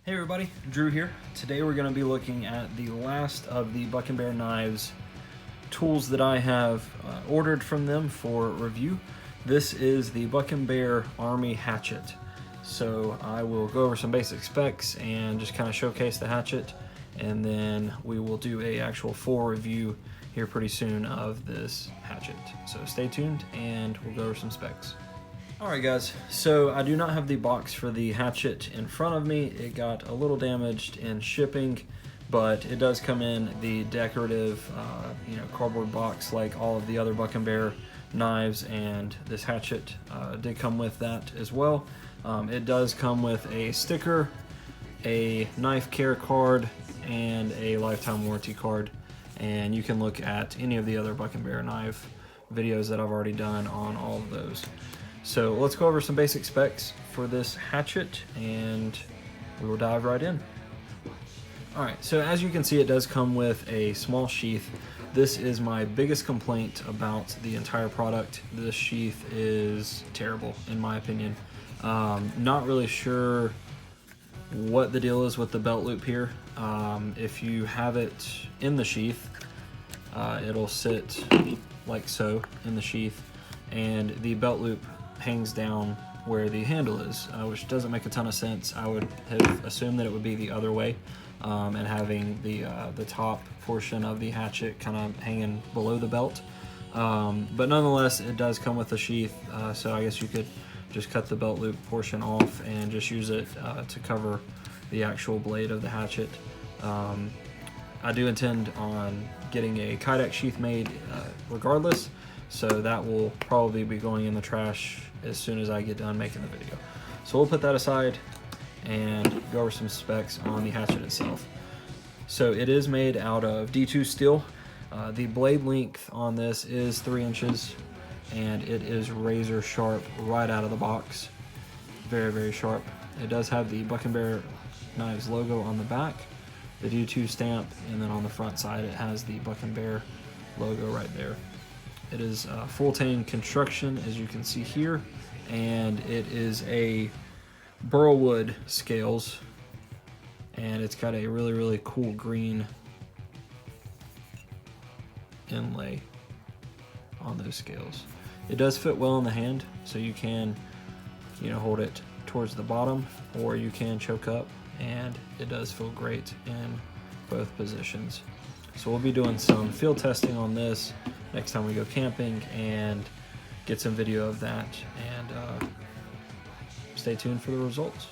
Hey everybody, Drew here. Today we're going to be looking at the last of the BucknBear knives tools that I have ordered from them for review. This is the BucknBear Army Hatchet. So I will go over some basic specs and just kind of showcase the hatchet, and then we will do a actual full review here pretty soon of this hatchet. So stay tuned and we'll go over some specs. Alright guys, so I do not have the box for the hatchet in front of me. It got a little damaged in shipping, but it does come in the decorative cardboard box like all of the other BucknBear knives, and this hatchet did come with that as well. It does come with a sticker, a knife care card, and a lifetime warranty card, and you can look at any of the other BucknBear knife videos that I've already done on all of those. So let's go over some basic specs for this hatchet and we will dive right in. Alright, so as you can see, it does come with a small sheath. This is my biggest complaint about the entire product. This sheath is terrible in my opinion. Not really sure what the deal is with the belt loop here. If you have it in the sheath, it'll sit like so in the sheath, and the belt loop hangs down where the handle is, which doesn't make a ton of sense. I would have assumed that it would be the other way, and having the top portion of the hatchet kind of hanging below the belt. But nonetheless, it does come with a sheath, so I guess you could just cut the belt loop portion off and just use it to cover the actual blade of the hatchet. I do intend on getting a Kydex sheath made regardless, so that will probably be going in the trash as soon as I get done making the video. So we'll put that aside and go over some specs on the hatchet itself. So it is made out of D2 steel. The blade length on this is 3 inches, and it is razor sharp right out of the box. Very, very sharp. It does have the BucknBear Knives logo on the back, the D2 stamp, and then on the front side it has the BucknBear logo right there. It is full tang construction, as you can see here, and it is a Burlwood scales, and it's got a really, really cool green inlay on those scales. It does fit well in the hand, so you can, hold it towards the bottom, or you can choke up, and it does feel great in both positions. So we'll be doing some field testing on this next time we go camping and get some video of that, and stay tuned for the results.